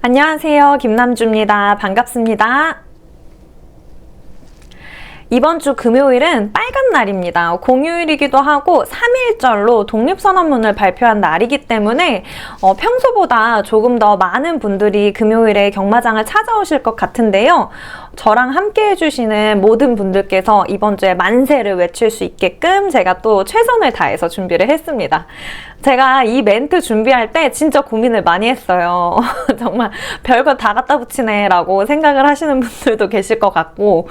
안녕하세요. 김남주입니다. 반갑습니다. 이번 주 금요일은 빨간 날입니다. 공휴일이기도 하고 3.1절로 독립선언문을 발표한 날이기 때문에 평소보다 조금 더 많은 분들이 금요일에 경마장을 찾아오실 것 같은데요. 저랑 함께 해주시는 모든 분들께서 이번 주에 만세를 외칠 수 있게끔 제가 또 최선을 다해서 준비를 했습니다. 제가 이 멘트 준비할 때 진짜 고민을 많이 했어요. 정말 별거 다 갖다 붙이네 라고 생각을 하시는 분들도 계실 것 같고,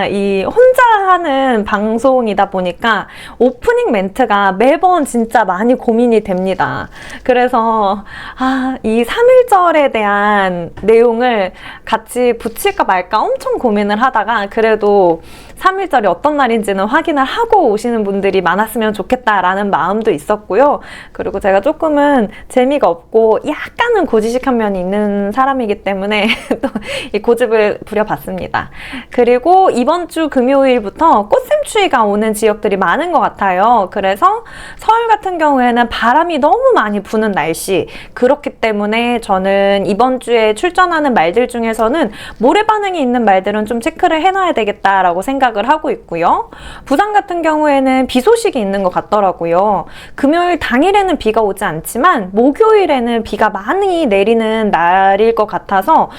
이 혼자 하는 방송이다 보니까 오프닝 멘트가 매번 진짜 많이 고민이 됩니다. 그래서 이 3.1절에 대한 내용을 같이 붙일까 말까 엄청 고민을 하다가 그래도 3.1절이 어떤 날인지는 확인을 하고 오시는 분들이 많았으면 좋겠다라는 마음도 있었고요. 그리고 제가 조금은 재미가 없고 약간은 고지식한 면이 있는 사람이기 때문에 또 이 고집을 부려봤습니다. 그리고 이번 주 금요일부터 꽃샘추위가 오는 지역들이 많은 것 같아요. 그래서 서울 같은 경우에는 바람이 너무 많이 부는 날씨, 그렇기 때문에 저는 이번 주에 출전하는 말들 중에서는 모래 반응이 있는 말들은 좀 체크를 해놔야 되겠다라고 생각을 하고 있고요. 부산 같은 경우에는 비 소식이 있는 것 같더라고요. 금요일 당일에는 비가 오지 않지만 목요일에는 비가 많이 내리는 날일 것 같아서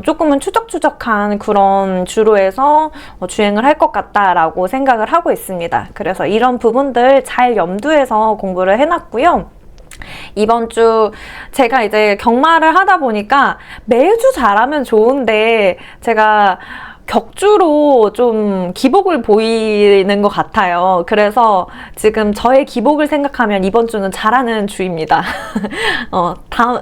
조금은 추적추적한 그런 주로에서 주행을 할 것 같다라고 생각을 하고 있습니다. 그래서 이런 부분들 잘 염두해서 공부를 해놨고요. 이번 주 제가 이제 경마를 하다 보니까 매주 잘하면 좋은데 제가 격주로 좀 기복을 보이는 것 같아요. 그래서 지금 저의 기복을 생각하면 이번 주는 잘하는 주입니다.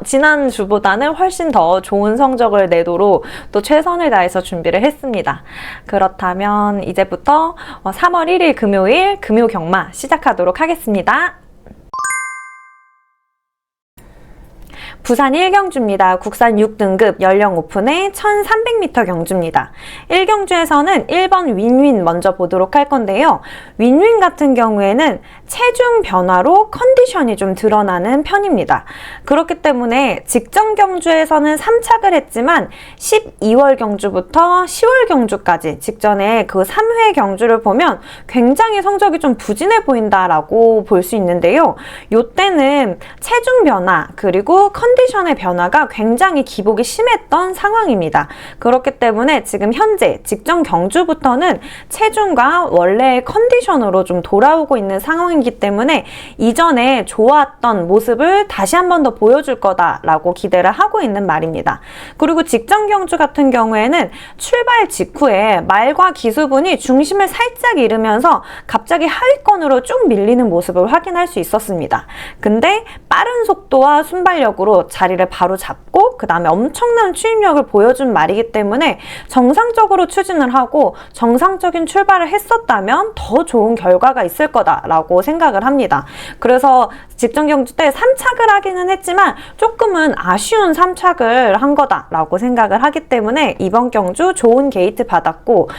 지난 주보다는 훨씬 더 좋은 성적을 내도록 또 최선을 다해서 준비를 했습니다. 그렇다면 이제부터 3월 1일 금요일 금요 경마 시작하도록 하겠습니다. 부산 1경주입니다. 국산 6등급 연령 오픈의 1300m 경주입니다. 1경주에서는 1번 윈윈 먼저 보도록 할 건데요. 윈윈 같은 경우에는 체중 변화로 컨디션이 좀 드러나는 편입니다. 그렇기 때문에 직전 경주에서는 3착을 했지만 12월 경주부터 10월 경주까지 직전에 그 3회 경주를 보면 굉장히 성적이 좀 부진해 보인다라고 볼 수 있는데요. 이때는 체중 변화 그리고 컨디션의 변화가 굉장히 기복이 심했던 상황입니다. 그렇기 때문에 지금 현재 직전 경주부터는 체중과 원래의 컨디션으로 좀 돌아오고 있는 상황이기 때문에 이전에 좋았던 모습을 다시 한 번 더 보여줄 거다라고 기대를 하고 있는 말입니다. 그리고 직전 경주 같은 경우에는 출발 직후에 말과 기수분이 중심을 살짝 잃으면서 갑자기 하위권으로 쭉 밀리는 모습을 확인할 수 있었습니다. 근데 빠른 속도와 순발력으로 자리를 바로 잡고 그 다음에 엄청난 추임력을 보여준 말이기 때문에 정상적으로 추진을 하고 정상적인 출발을 했었다면 더 좋은 결과가 있을 거다라고 생각을 합니다. 그래서 직전 경주 때 3착을 하기는 했지만 조금은 아쉬운 3착을 한 거다라고 생각을 하기 때문에 이번 경주 좋은 게이트 받았고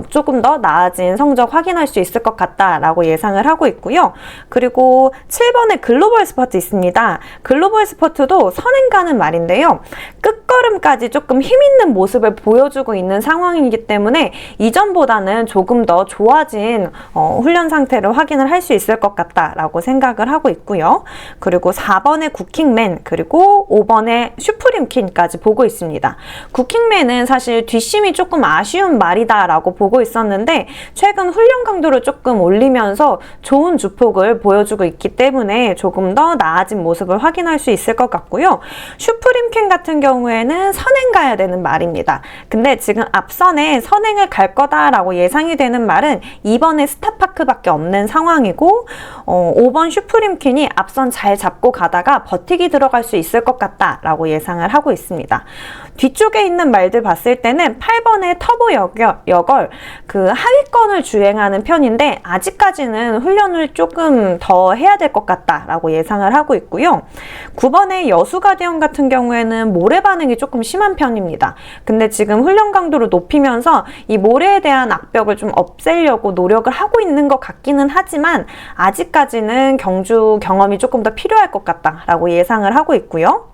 조금 더 나아진 성적 확인할 수 있을 것 같다라고 예상을 하고 있고요. 그리고 7번에 글로벌 스퍼트 있습니다. 글로벌 스퍼트도 선행 가는 말인데요. 끝걸음까지 조금 힘있는 모습을 보여주고 있는 상황이기 때문에 이전보다는 조금 더 좋아진 훈련 상태를 확인을 할 수 있을 것 같다라고 생각을 하고 있고요. 그리고 4번의 쿠킹맨 그리고 5번의 슈프림퀸까지 보고 있습니다. 쿠킹맨은 사실 뒷심이 조금 아쉬운 말이다라고 보고 있었는데 최근 훈련 강도를 조금 올리면서 좋은 주폭을 보여주고 있기 때문에 조금 더 나아진 모습을 확인할 수 있을 것 같고요. 슈프림퀸 같은 경우에는 선행 가야 되는 말입니다. 근데 지금 앞선에 선행을 갈 거다라고 예상이 되는 말은 2번의 스타파크밖에 없는 상황이고 5번 슈프림퀸이 앞선 잘 잡고 가다가 버티기 들어갈 수 있을 것 같다라고 예상을 하고 있습니다. 뒤쪽에 있는 말들 봤을 때는 8번의 터보 여걸 그 하위권을 주행하는 편인데 아직까지는 훈련을 조금 더 해야 될 것 같다라고 예상을 하고 있고요. 9번의 여수 가디언 같은 경우에는 모래 반응이 조금 심한 편입니다. 근데 지금 훈련 강도를 높이면서 이 모래에 대한 악벽을 좀 없애려고 노력을 하고 있는 것 같기는 하지만 아직까지는 경주 경험이 조금 더 필요할 것 같다라고 예상을 하고 있고요.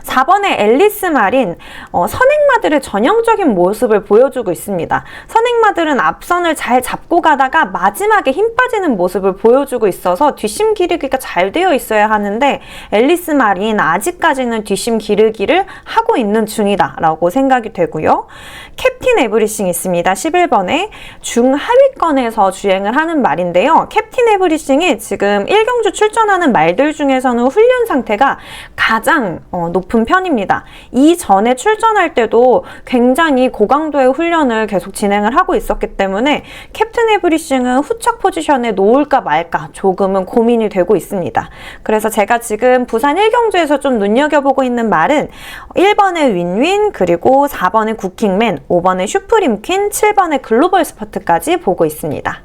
4번의 앨리스 마린, 선행마들의 전형적인 모습을 보여주고 있습니다. 선행마들은 앞선을 잘 잡고 가다가 마지막에 힘 빠지는 모습을 보여주고 있어서 뒷심 기르기가 잘 되어 있어야 하는데 앨리스 마린 아직까지는 뒷심 기르기를 하고 있는 중이다 라고 생각이 되고요. 캡틴 에브리싱 있습니다. 11번에 중하위권에서 주행을 하는 말인데요. 캡틴 에브리싱이 지금 1경주 출전하는 말들 중에서는 훈련 상태가 가장 높은 편입니다. 이전에 출전할 때도 굉장히 고강도의 훈련을 계속 진행을 하고 있었기 때문에 캡틴 에브리싱은 후착 포지션에 놓을까 말까 조금은 고민이 되고 있습니다. 그래서 제가 지금 부산 1경주에서 좀 눈여겨보고 있는 말은 1번의 윈윈, 그리고 4번의 쿠킹맨, 5번의 슈프림 퀸, 7번의 글로벌 스퍼트까지 보고 있습니다.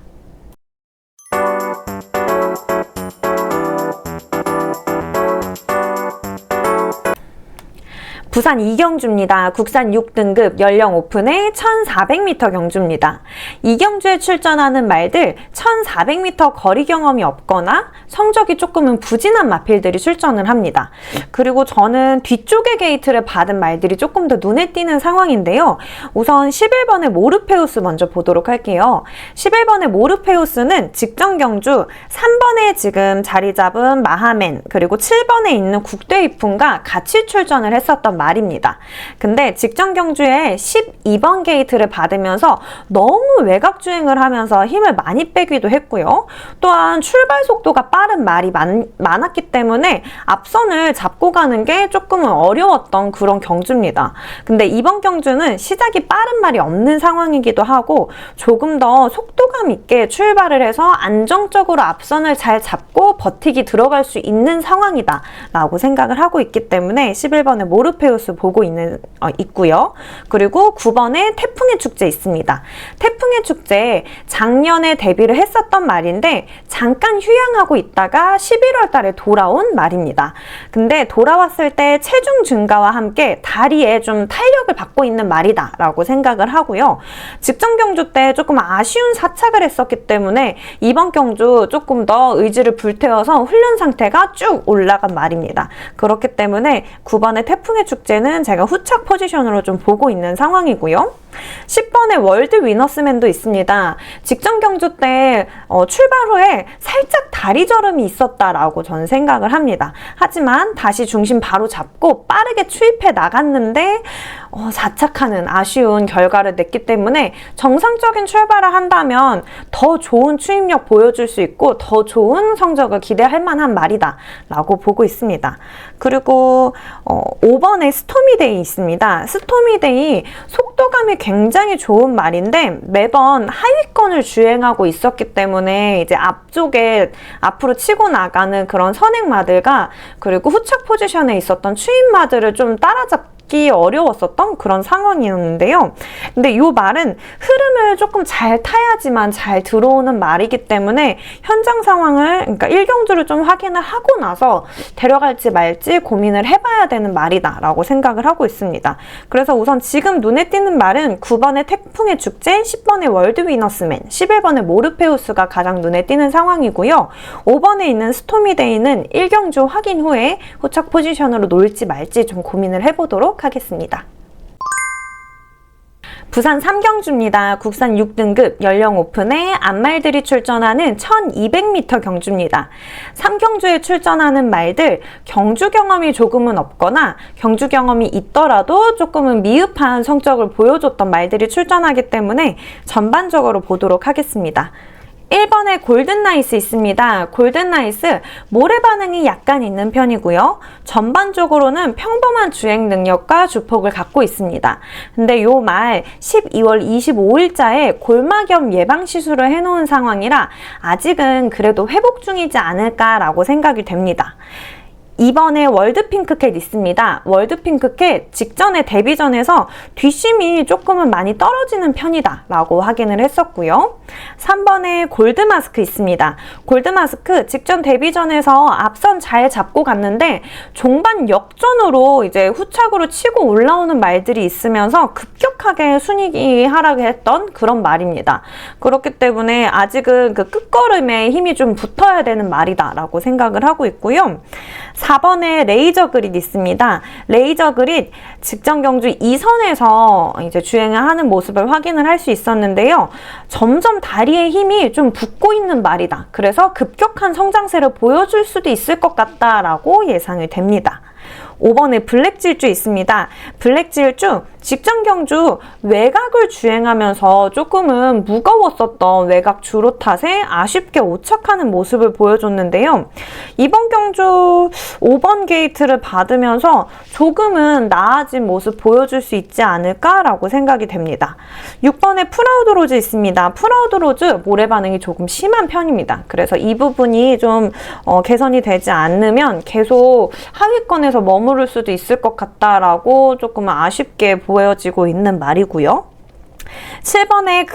부산 2경주입니다. 국산 6등급 연령 오픈의 1400m 경주입니다. 2경주에 출전하는 말들 1400m 거리 경험이 없거나 성적이 조금은 부진한 마필들이 출전을 합니다. 그리고 저는 뒤쪽의 게이트를 받은 말들이 조금 더 눈에 띄는 상황인데요. 우선 11번의 모르페우스 먼저 보도록 할게요. 11번의 모르페우스는 직전 경주 3번에 지금 자리 잡은 마하맨, 그리고 7번에 있는 국대이품과 같이 출전을 했었던 말입니다. 근데 직전 경주에 12번 게이트를 받으면서 너무 외곽 주행을 하면서 힘을 많이 빼기도 했고요. 또한 출발 속도가 빠른 말이 많았기 때문에 앞선을 잡고 가는 게 조금은 어려웠던 그런 경주입니다. 근데 이번 경주는 시작이 빠른 말이 없는 상황이기도 하고 조금 더 속도감 있게 출발을 해서 안정적으로 앞선을 잘 잡고 버티기 들어갈 수 있는 상황이다 라고 생각을 하고 있기 때문에 11번의 모르페우스 보고 있고요. 그리고 9번에 태풍의 축제 있습니다. 태풍의 축제 작년에 데뷔를 했었던 말인데 잠깐 휴양하고 있다가 11월 달에 돌아온 말입니다. 근데 돌아왔을 때 체중 증가와 함께 다리에 좀 탄력을 받고 있는 말이다 라고 생각을 하고요. 직전 경주 때 조금 아쉬운 사착을 했었기 때문에 이번 경주 조금 더 의지를 불태워서 훈련 상태가 쭉 올라간 말입니다. 그렇기 때문에 9번의 태풍의 축제는 제가 후착 포지션으로 좀 보고 있는 상황이고요. 10번의 월드 위너스맨도 있습니다. 직전 경주 때 출발 후에 살짝 다리 저름이 있었다라고 저는 생각을 합니다. 하지만 다시 중심 바로 잡고 빠르게 추입해 나갔는데 자착하는 아쉬운 결과를 냈기 때문에 정상적인 출발을 한다면 더 좋은 추입력 보여줄 수 있고 더 좋은 성적을 기대할 만한 말이다 라고 보고 있습니다. 그리고 5번의 스토미데이 있습니다. 스토미데이 속도감이 굉장히 좋은 말인데 매번 하위권을 주행하고 있었기 때문에 이제 앞쪽에 앞으로 치고 나가는 그런 선행마들과 그리고 후착 포지션에 있었던 추임마들을 좀 따라잡기 어려웠었던 그런 상황이었는데요. 근데 이 말은 흐름을 조금 잘 타야지만 잘 들어오는 말이기 때문에 현장 상황을, 그러니까 1경주를 좀 확인을 하고 나서 데려갈지 말지 고민을 해봐야 되는 말이다 라고 생각을 하고 있습니다. 그래서 우선 지금 눈에 띄는 말은 9번의 태풍의 축제, 10번의 월드 위너스맨, 11번의 모르페우스가 가장 눈에 띄는 상황이고요. 5번에 있는 스토미데이는 1경주 확인 후에 후착 포지션으로 놓을지 말지 좀 고민을 해보도록 하겠습니다. 부산 3경주입니다. 국산 6등급 연령 오픈에 앞말들이 출전하는 1200m 경주입니다. 3경주에 출전하는 말들 경주 경험이 조금은 없거나 경주 경험이 있더라도 조금은 미흡한 성적을 보여줬던 말들이 출전하기 때문에 전반적으로 보도록 하겠습니다. 1번에 골든나이스 있습니다. 골든나이스 모래 반응이 약간 있는 편이고요. 전반적으로는 평범한 주행 능력과 주폭을 갖고 있습니다. 근데 요 말 12월 25일자에 골막염 예방 시술을 해놓은 상황이라 아직은 그래도 회복 중이지 않을까라고 생각이 됩니다. 2번에 월드핑크캣 있습니다. 월드핑크캣 직전에 데뷔전에서 뒷심이 조금은 많이 떨어지는 편이다 라고 확인을 했었고요. 3번에 골드마스크 있습니다. 골드마스크 직전 데뷔전에서 앞선 잘 잡고 갔는데 종반 역전으로 이제 후착으로 치고 올라오는 말들이 있으면서 급격하게 순위기 하락했던 그런 말입니다. 그렇기 때문에 아직은 그 끝걸음에 힘이 좀 붙어야 되는 말이다 라고 생각을 하고 있고요. 4번에 레이저 그릿 있습니다. 레이저 그릿 직전 경주 2선에서 이제 주행을 하는 모습을 확인을 할 수 있었는데요. 점점 다리의 힘이 좀 붙고 있는 말이다. 그래서 급격한 성장세를 보여줄 수도 있을 것 같다라고 예상이 됩니다. 5번에 블랙 질주 있습니다. 블랙 질주 직전 경주 외곽을 주행하면서 조금은 무거웠었던 외곽 주로 탓에 아쉽게 오착하는 모습을 보여줬는데요. 이번 경주 5번 게이트를 받으면서 조금은 나아진 모습 보여줄 수 있지 않을까라고 생각이 됩니다. 6번에 프라우드 로즈 있습니다. 프라우드 로즈 모래 반응이 조금 심한 편입니다. 그래서 이 부분이 좀 개선이 되지 않으면 계속 하위권에서 머무를 수도 있을 것 같다라고 조금 아쉽게 보여지고 있는 말이고요. 7번에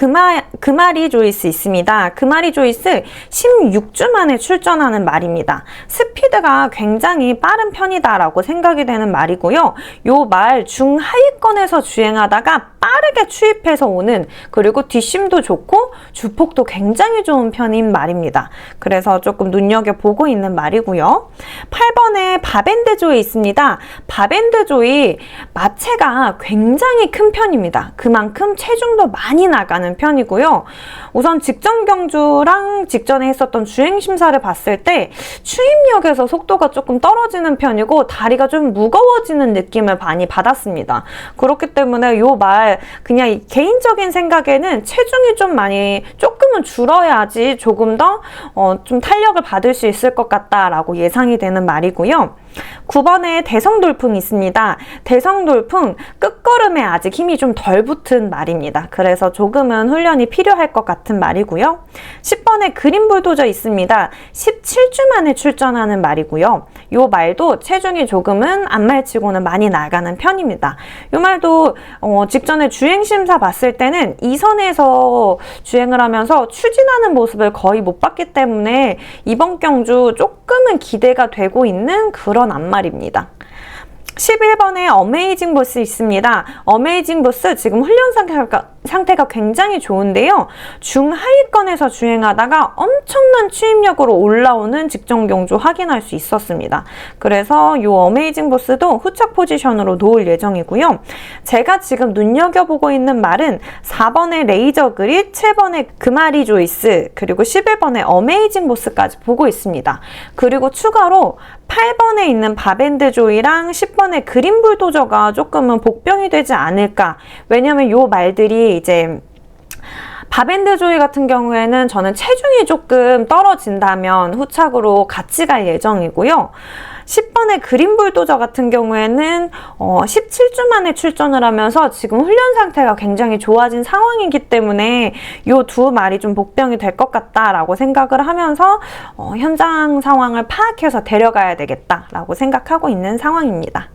금아리 조이스 있습니다. 금아리 조이스 16주 만에 출전하는 말입니다. 스피드가 굉장히 빠른 편이다라고 생각이 되는 말이고요. 요 말 중하위권에서 주행하다가 빠르게 추입해서 오는, 그리고 뒷심도 좋고 주폭도 굉장히 좋은 편인 말입니다. 그래서 조금 눈여겨보고 있는 말이고요. 8번에 바밴드 조이 있습니다. 바밴드 조이 마체가 굉장히 큰 편입니다. 그만큼 체중도 많이 나가는 편이고요. 우선 직전 경주랑 직전에 했었던 주행 심사를 봤을 때 추입력에서 속도가 조금 떨어지는 편이고 다리가 좀 무거워지는 느낌을 많이 받았습니다. 그렇기 때문에 요 말 그냥 개인적인 생각에는 체중이 좀 많이 조금은 줄어야지 조금 더 좀 탄력을 받을 수 있을 것 같다라고 예상이 되는 말이고요. 9번에 대성돌풍이 있습니다. 대성돌풍 끝걸음에 아직 힘이 좀 덜 붙은 말입니다. 그래서 조금은 훈련이 필요할 것 같은 말이고요. 10번에 그린불도저 있습니다. 17주 만에 출전하는 말이고요. 이 말도 체중이 조금은 앞말치고는 많이 나가는 편입니다. 이 말도 직전에 주행심사 봤을 때는 2선에서 주행을 하면서 추진하는 모습을 거의 못 봤기 때문에 이번 경주 조금은 기대가 되고 있는 그런 앞말입니다. 11번에 어메이징 보스 있습니다. 어메이징 보스 지금 훈련 상태가 굉장히 좋은데요. 중하위권에서 주행하다가 엄청난 추입력으로 올라오는 직전 경주 확인할 수 있었습니다. 그래서 이 어메이징 보스도 후착 포지션으로 놓을 예정이고요. 제가 지금 눈여겨보고 있는 말은 4번의 레이저 그릿, 7번의 금아리 조이스, 그리고 11번의 어메이징 보스까지 보고 있습니다. 그리고 추가로 8번에 있는 바밴드 조이랑 10번의 그린 불도저가 조금은 복병이 되지 않을까. 왜냐면 요 말들이 이제 바밴드 조이 같은 경우에는 저는 체중이 조금 떨어진다면 후착으로 같이 갈 예정이고요. 10번의 그린 불도저 같은 경우에는 17주 만에 출전을 하면서 지금 훈련 상태가 굉장히 좋아진 상황이기 때문에 이 두 말이 좀 복병이 될 것 같다라고 생각을 하면서 현장 상황을 파악해서 데려가야 되겠다라고 생각하고 있는 상황입니다.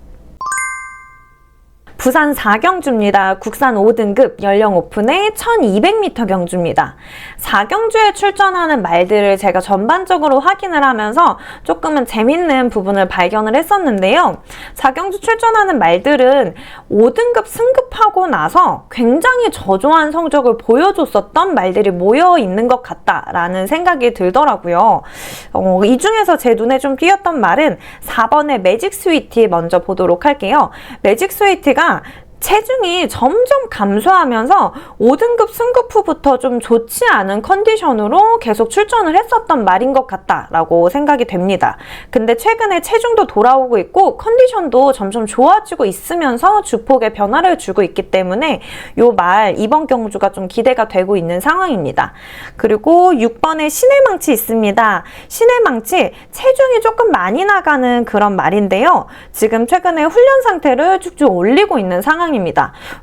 부산 4경주입니다. 국산 5등급 연령 오픈의 1200m 경주입니다. 4경주에 출전하는 말들을 제가 전반적으로 확인을 하면서 조금은 재밌는 부분을 발견을 했었는데요. 4경주 출전하는 말들은 5등급 승급하고 나서 굉장히 저조한 성적을 보여줬었던 말들이 모여 있는 것 같다라는 생각이 들더라고요. 이 중에서 제 눈에 좀 띄었던 말은 4번의 매직 스위티 먼저 보도록 할게요. 매직 스위티가 체중이 점점 감소하면서 5등급 승급 후부터 좀 좋지 않은 컨디션으로 계속 출전을 했었던 말인 것 같다라고 생각이 됩니다. 근데 최근에 체중도 돌아오고 있고 컨디션도 점점 좋아지고 있으면서 주폭에 변화를 주고 있기 때문에 이 말 이번 경주가 좀 기대가 되고 있는 상황입니다. 그리고 6번에 신의 망치 있습니다. 신의 망치 체중이 조금 많이 나가는 그런 말인데요. 지금 최근에 훈련 상태를 쭉쭉 올리고 있는 상황입니다.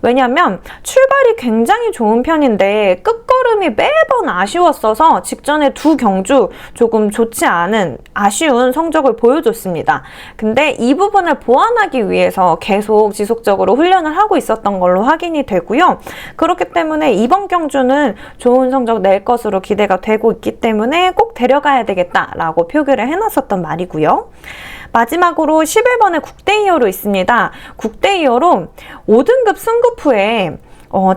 왜냐하면 출발이 굉장히 좋은 편인데 끝걸음이 매번 아쉬웠어서 직전에 두 경주 조금 좋지 않은 아쉬운 성적을 보여줬습니다. 근데 이 부분을 보완하기 위해서 계속 지속적으로 훈련을 하고 있었던 걸로 확인이 되고요. 그렇기 때문에 이번 경주는 좋은 성적 낼 것으로 기대가 되고 있기 때문에 꼭 데려가야 되겠다라고 표기를 해놨었던 말이고요. 마지막으로 11번의 국대 히어로 있습니다. 국대 히어로 5등급 승급 후에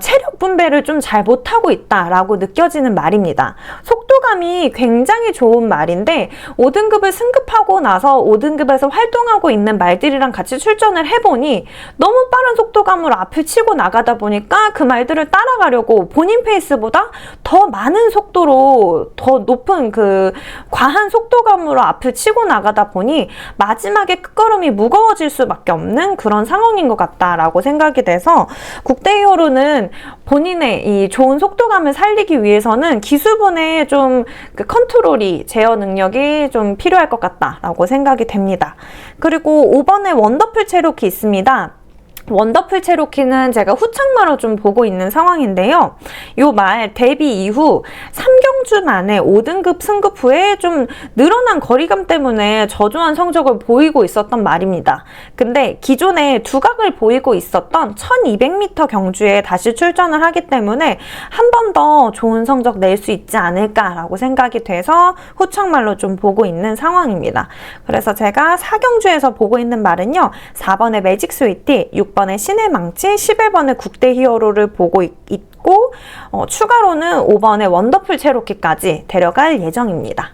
체력 분배를 좀 잘 못하고 있다라고 느껴지는 말입니다. 속도감이 굉장히 좋은 말인데 5등급을 승급하고 나서 5등급에서 활동하고 있는 말들이랑 같이 출전을 해보니 너무 빠른 속도감으로 앞을 치고 나가다 보니까 그 말들을 따라가려고 본인 페이스보다 더 많은 속도로 더 높은 그 과한 속도감으로 앞을 치고 나가다 보니 마지막에 끝걸음이 무거워질 수밖에 없는 그런 상황인 것 같다라고 생각이 돼서 국대 히어로는 본인의 이 좋은 속도감을 살리기 위해서는 기수분의 좀 그 컨트롤이 제어 능력이 좀 필요할 것 같다라고 생각이 됩니다. 그리고 5번에 원더풀 체로키 있습니다. 원더풀 체로키는 제가 후창마로 좀 보고 있는 상황인데요. 요 말 데뷔 이후 3경주 만에 5등급 승급 후에 좀 늘어난 거리감 때문에 저조한 성적을 보이고 있었던 말입니다. 근데 기존에 두각을 보이고 있었던 1200m 경주에 다시 출전을 하기 때문에 한 번 더 좋은 성적 낼 수 있지 않을까라고 생각이 돼서 후창말로 좀 보고 있는 상황입니다. 그래서 제가 4경주에서 보고 있는 말은요. 4번의 매직 스위티, 6번의 신의 망치, 11번의 국대 히어로를 보고 있고 추가로는 5번의 원더풀 체로키까지 데려갈 예정입니다.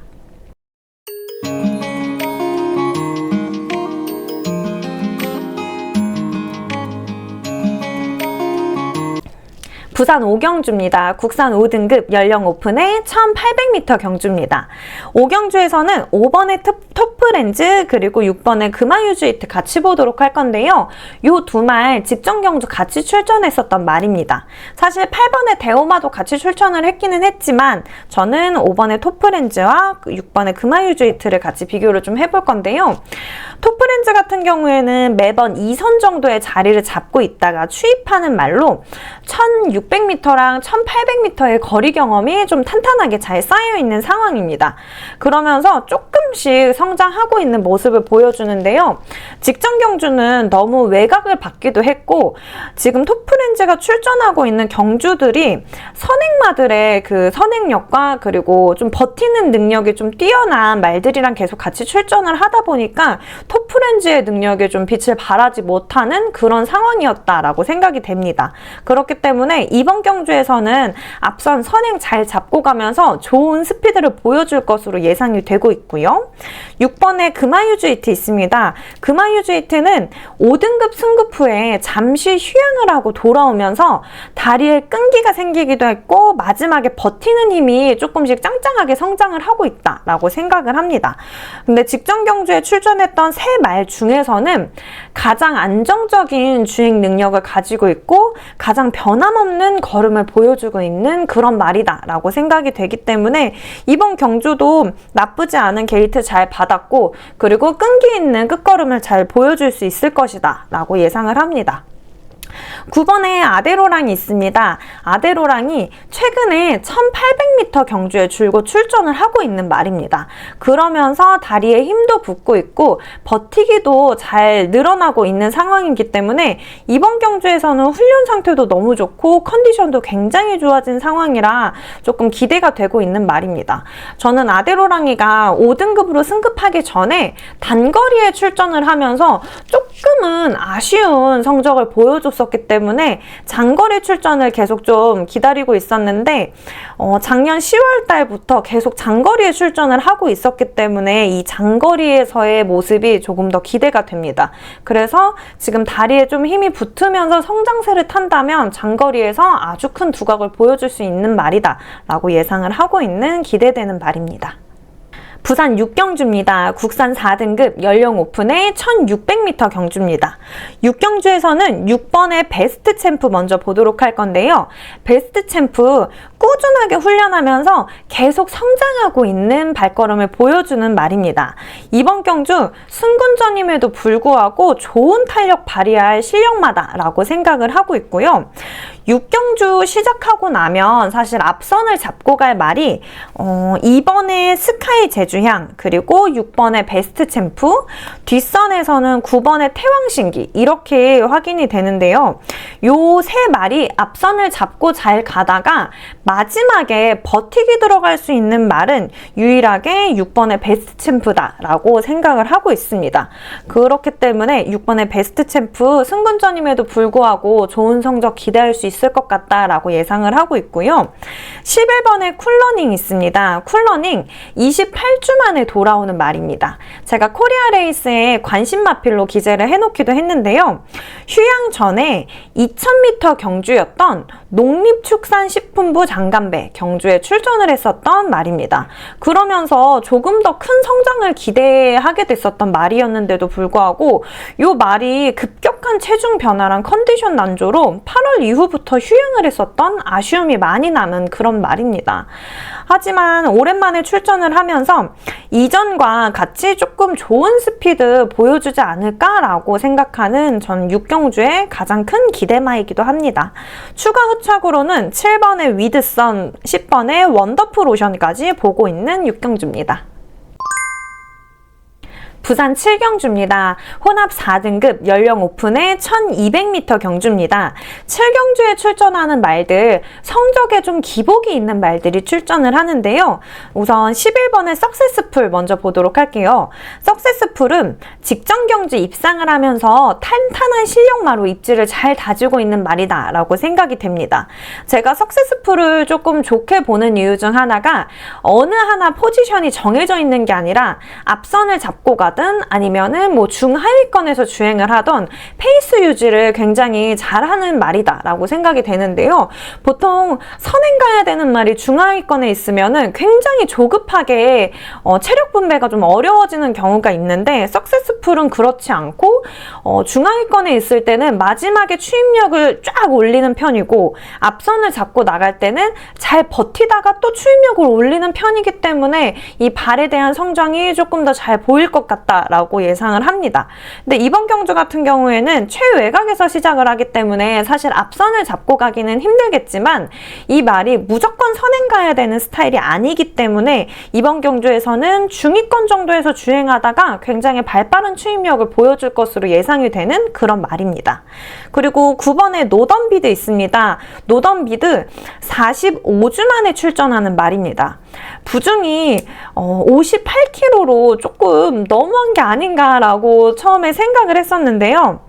부산 5경주입니다. 국산 5등급 연령 오픈의 1800m 경주입니다. 5경주에서는 5번의 토프렌즈 그리고 6번의 금화유즈이트 같이 보도록 할 건데요. 요 두 말 직전 경주 같이 출전했었던 말입니다. 사실 8번의 대오마도 같이 출전을 했기는 했지만 저는 5번의 토프렌즈와 6번의 금화유즈이트를 같이 비교를 좀 해볼 건데요. 토프렌즈 같은 경우에는 매번 2선 정도의 자리를 잡고 있다가 추입하는 말로 1600m랑 1800m의 거리 경험이 좀 탄탄하게 잘 쌓여있는 상황입니다. 그러면서 조금씩 성장하고 있는 모습을 보여주는데요. 직전 경주는 너무 외곽을 받기도 했고 지금 토프렌즈가 출전하고 있는 경주들이 선행마들의 그 선행력과 그리고 좀 버티는 능력이 좀 뛰어난 말들이랑 계속 같이 출전을 하다 보니까 토프렌즈의 능력에 좀 빛을 발하지 못하는 그런 상황이었다라고 생각이 됩니다. 그렇기 때문에 이번 경주에서는 앞선 선행 잘 잡고 가면서 좋은 스피드를 보여줄 것으로 예상이 되고 있고요. 6번에 금화유즈이트 있습니다. 금화유즈이트는 5등급 승급 후에 잠시 휴양을 하고 돌아오면서 다리에 끈기가 생기기도 했고 마지막에 버티는 힘이 조금씩 짱짱하게 성장을 하고 있다라고 생각을 합니다. 근데 직전 경주에 출전했던 세 말 중에서는 가장 안정적인 주행 능력을 가지고 있고 가장 변함없는 걸음을 보여주고 있는 그런 말이다 라고 생각이 되기 때문에 이번 경주도 나쁘지 않은 게이트 잘 받았고 그리고 끈기 있는 끝걸음을 잘 보여줄 수 있을 것이다 라고 예상을 합니다. 9번에 아데로랑이 있습니다. 아데로랑이 최근에 1800m 경주에 줄곧 출전을 하고 있는 말입니다. 그러면서 다리에 힘도 붙고 있고 버티기도 잘 늘어나고 있는 상황이기 때문에 이번 경주에서는 훈련 상태도 너무 좋고 컨디션도 굉장히 좋아진 상황이라 조금 기대가 되고 있는 말입니다. 저는 아데로랑이가 5등급으로 승급하기 전에 단거리에 출전을 하면서 조금은 아쉬운 성적을 보여줬었기 때문에 장거리 출전을 계속 좀 기다리고 있었는데 작년 10월 달부터 계속 장거리에 출전을 하고 있었기 때문에 이 장거리에서의 모습이 조금 더 기대가 됩니다. 그래서 지금 다리에 좀 힘이 붙으면서 성장세를 탄다면 장거리에서 아주 큰 두각을 보여줄 수 있는 말이다 라고 예상을 하고 있는 기대되는 말입니다. 부산 6경주입니다. 국산 4등급 연령 오픈의 1600m 경주입니다. 6경주에서는 6번의 베스트 챔프 먼저 보도록 할 건데요. 베스트 챔프 꾸준하게 훈련하면서 계속 성장하고 있는 발걸음을 보여주는 말입니다. 이번 경주 승군전임에도 불구하고 좋은 탄력 발휘할 실력마다 라고 생각을 하고 있고요. 6경주 시작하고 나면 사실 앞선을 잡고 갈 말이 2번의 스카이 제주향 그리고 6번의 베스트 챔프 뒷선에서는 9번의 태왕신기 이렇게 확인이 되는데요. 요 세 말이 앞선을 잡고 잘 가다가 마지막에 버티기 들어갈 수 있는 말은 유일하게 6번의 베스트 챔프다 라고 생각을 하고 있습니다. 그렇기 때문에 6번의 베스트 챔프 승군전임에도 불구하고 좋은 성적 기대할 수 있을 것 같다라고 예상을 하고 있고요. 11번에 쿨러닝 있습니다. 쿨러닝 28주 만에 돌아오는 말입니다. 제가 코리아 레이스에 관심 마필로 기재를 해놓기도 했는데요. 휴양 전에 2000m 경주였던 농림축산식품부 장관배 경주에 출전을 했었던 말입니다. 그러면서 조금 더 큰 성장을 기대하게 됐었던 말이었는데도 불구하고 이 말이 급격한 체중 변화랑 컨디션 난조로 8월 이후부터 휴양을 했었던 아쉬움이 많이 남은 그런 말입니다. 하지만 오랜만에 출전을 하면서 이전과 같이 조금 좋은 스피드 보여주지 않을까라고 생각하는 전 6경주의 가장 큰 기대마이기도 합니다. 추가 후착으로는 7번의 위드선, 10번의 원더풀 오션까지 보고 있는 6경주입니다. 부산 7경주입니다. 혼합 4등급 연령 오픈의 1200m 경주입니다. 7경주에 출전하는 말들, 성적에 좀 기복이 있는 말들이 출전을 하는데요. 우선 11번의 석세스풀 먼저 보도록 할게요. 석세스풀은 직전 경주 입상을 하면서 탄탄한 실력마로 입지를 잘 다지고 있는 말이다 라고 생각이 됩니다. 제가 석세스풀을 조금 좋게 보는 이유 중 하나가 어느 하나 포지션이 정해져 있는 게 아니라 앞선을 잡고 가든 아니면은 뭐 중하위권에서 주행을 하던 페이스 유지를 굉장히 잘하는 말이다 라고 생각이 되는데요. 보통 선행 가야 되는 말이 중하위권에 있으면은 굉장히 조급하게 체력 분배가 좀 어려워지는 경우가 있는데 석세스풀은 그렇지 않고 중하위권에 있을 때는 마지막에 추임력을 쫙 올리는 편이고 앞선을 잡고 나갈 때는 잘 버티다가 또 추임력을 올리는 편이기 때문에 이 발에 대한 성장이 조금 더 잘 보일 것 같다라고 예상을 합니다. 근데 이번 경주 같은 경우에는 최외곽에서 시작을 하기 때문에 사실 앞선을 잡고 가기는 힘들겠지만 이 말이 무조건 선행 가야 되는 스타일이 아니기 때문에 이번 경주에서는 중위권 정도에서 주행하다가 굉장히 발빠른 추임력을 보여줄 것으로 예상이 되는 그런 말입니다. 그리고 9번에 노던비드 있습니다. 노던비드 45주 만에 출전하는 말입니다. 부중이 58kg로 조금 너무한 게 아닌가라고 처음에 생각을 했었는데요.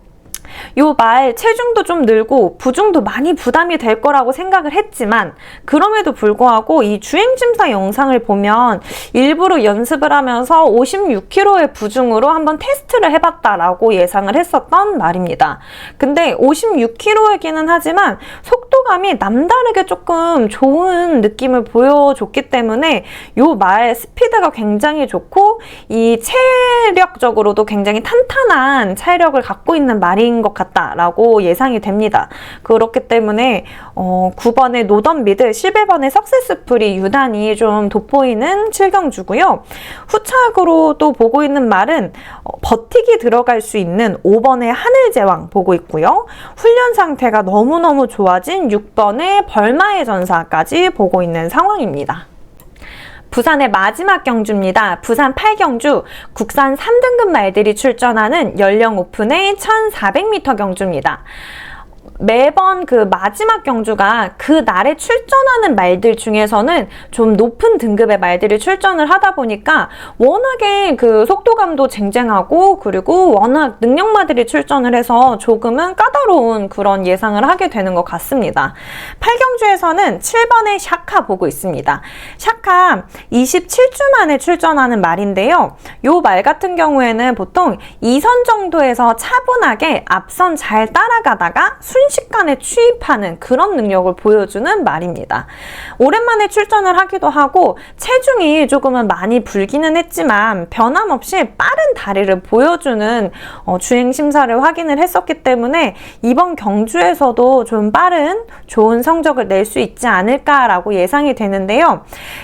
요 말 체중도 좀 늘고 부중도 많이 부담이 될 거라고 생각을 했지만 그럼에도 불구하고 이 주행심사 영상을 보면 일부러 연습을 하면서 56kg의 부중으로 한번 테스트를 해봤다라고 예상을 했었던 말입니다. 근데 56kg이기는 하지만 속도감이 남다르게 조금 좋은 느낌을 보여줬기 때문에 요 말 스피드가 굉장히 좋고 이 체력적으로도 굉장히 탄탄한 체력을 갖고 있는 말인 것 같다라고 예상이 됩니다. 그렇기 때문에 9번의 노던비드, 11번의 석세스풀이 유난히 좀 돋보이는 7경주고요. 후착으로 또 보고 있는 말은 버티기 들어갈 수 있는 5번의 하늘제왕 보고 있고요. 훈련 상태가 너무너무 좋아진 6번의 벌마의 전사까지 보고 있는 상황입니다. 부산의 마지막 경주입니다. 부산 8경주 국산 3등급 말들이 출전하는 연령 오픈의 1400m 경주입니다. 매번 그 마지막 경주가 그 날에 출전하는 말들 중에서는 좀 높은 등급의 말들이 출전을 하다 보니까 워낙에 그 속도감도 쟁쟁하고 그리고 워낙 능력마들이 출전을 해서 조금은 까다로운 그런 예상을 하게 되는 것 같습니다. 8경주에서는 7번의 샤카 보고 있습니다. 샤카 27주 만에 출전하는 말인데요. 요 말 같은 경우에는 보통 2선 정도에서 차분하게 앞선 잘 따라가다가 순식간에 추입하는 그런 능력을 보여주는 말입니다. 오랜만에 출전을 하기도 하고 체중이 조금은 많이 불기는 했지만 변함없이 빠른 다리를 보여주는 주행 심사를 확인을 했었기 때문에 이번 경주에서도 좀 빠른 좋은 성적을 낼 수 있지 않을까라고 예상이 되는데요.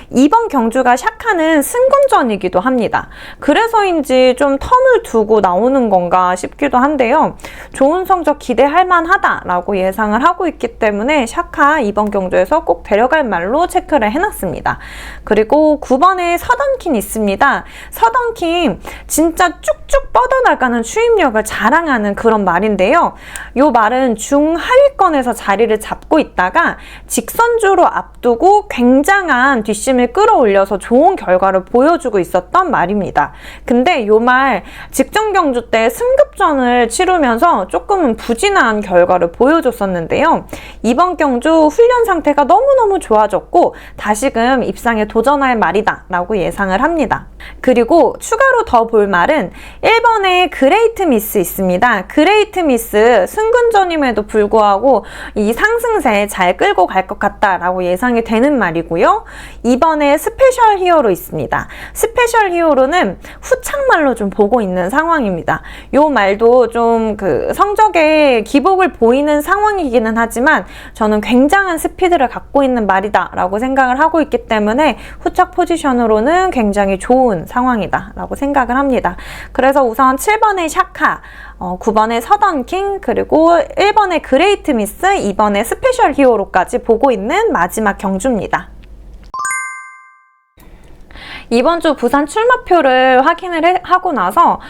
이번 경주가 샤카는 승군전이기도 합니다. 그래서인지 좀 텀을 두고 나오는 건가 싶기도 한데요. 좋은 성적 기대할 만하다라고 예상을 하고 있기 때문에 샤카 이번 경주에서 꼭 데려갈 말로 체크를 해놨습니다. 그리고 9번에 서던킨 있습니다. 서던킨 진짜 쭉쭉 뻗어나가는 추임력을 자랑하는 그런 말인데요. 이 말은 중하위권에서 자리를 잡고 있다가 직선주로 앞두고 굉장한 뒷심을 끌어올려서 좋은 결과를 보여주고 있었던 말입니다. 근데 이 말 직전 경주 때 승급전을 치르면서 조금은 부진한 결과를 모습을 보여줬었는데요. 이번 경주 훈련 상태가 너무너무 좋아졌고 다시금 입상에 도전할 말이다 라고 예상을 합니다. 그리고 추가로 더 볼 말은 1번에 그레이트 미스 있습니다. 그레이트 미스 승근전임에도 불구하고 이 상승세 잘 끌고 갈 것 같다라고 예상이 되는 말이고요. 2번에 스페셜 히어로 있습니다. 스페셜 히어로는 후창말로 좀 보고 있는 상황입니다. 요 말도 좀 그 성적에 기복을 보이는 상황이기는 하지만 저는 굉장한 스피드를 갖고 있는 말이다 라고 생각을 하고 있기 때문에 후착 포지션으로는 굉장히 좋은 상황이다 라고 생각을 합니다. 그래서 우선 7번의 샤카, 9번의 서던킹, 그리고 1번의 그레이트 미스, 2번의 스페셜 히어로까지 보고 있는 마지막 경주입니다. 이번 주 부산 출마표를 확인을 하고 나서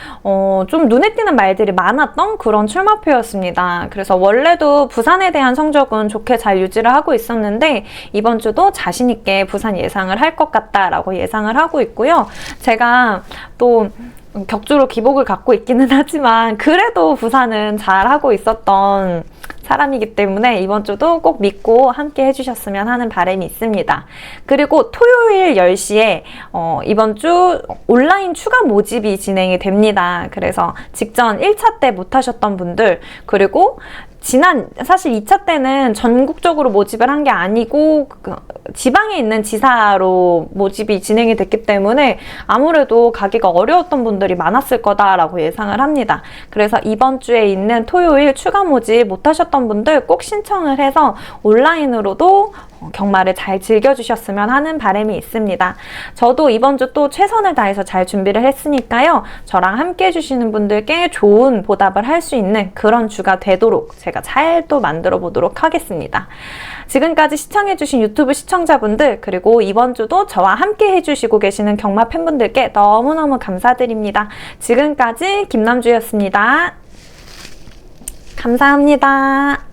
좀 눈에 띄는 말들이 많았던 그런 출마표였습니다. 그래서 원래도 부산에 대한 성적은 좋게 잘 유지를 하고 있었는데 이번 주도 자신 있게 부산 예상을 할 것 같다라고 예상을 하고 있고요. 제가 또 격주로 기복을 갖고 있기는 하지만 그래도 부산은 잘하고 있었던 사람이기 때문에 이번 주도 꼭 믿고 함께 해주셨으면 하는 바람이 있습니다. 그리고 토요일 10시에 이번 주 온라인 추가 모집이 진행이 됩니다. 그래서 직전 1차 때 못하셨던 분들, 그리고 사실 2차 때는 전국적으로 모집을 한 게 아니고 지방에 있는 지사로 모집이 진행이 됐기 때문에 아무래도 가기가 어려웠던 분들이 많았을 거다라고 예상을 합니다. 그래서 이번 주에 있는 토요일 추가 모집 못하셨던 분들 꼭 신청을 해서 온라인으로도 경마를 잘 즐겨주셨으면 하는 바람이 있습니다. 저도 이번 주 또 최선을 다해서 잘 준비를 했으니까요. 저랑 함께 해주시는 분들께 좋은 보답을 할 수 있는 그런 주가 되도록 제가 잘 또 만들어 보도록 하겠습니다. 지금까지 시청해주신 유튜브 시청자분들, 그리고 이번 주도 저와 함께 해주시고 계시는 경마 팬분들께 너무너무 감사드립니다. 지금까지 김남주였습니다. 감사합니다.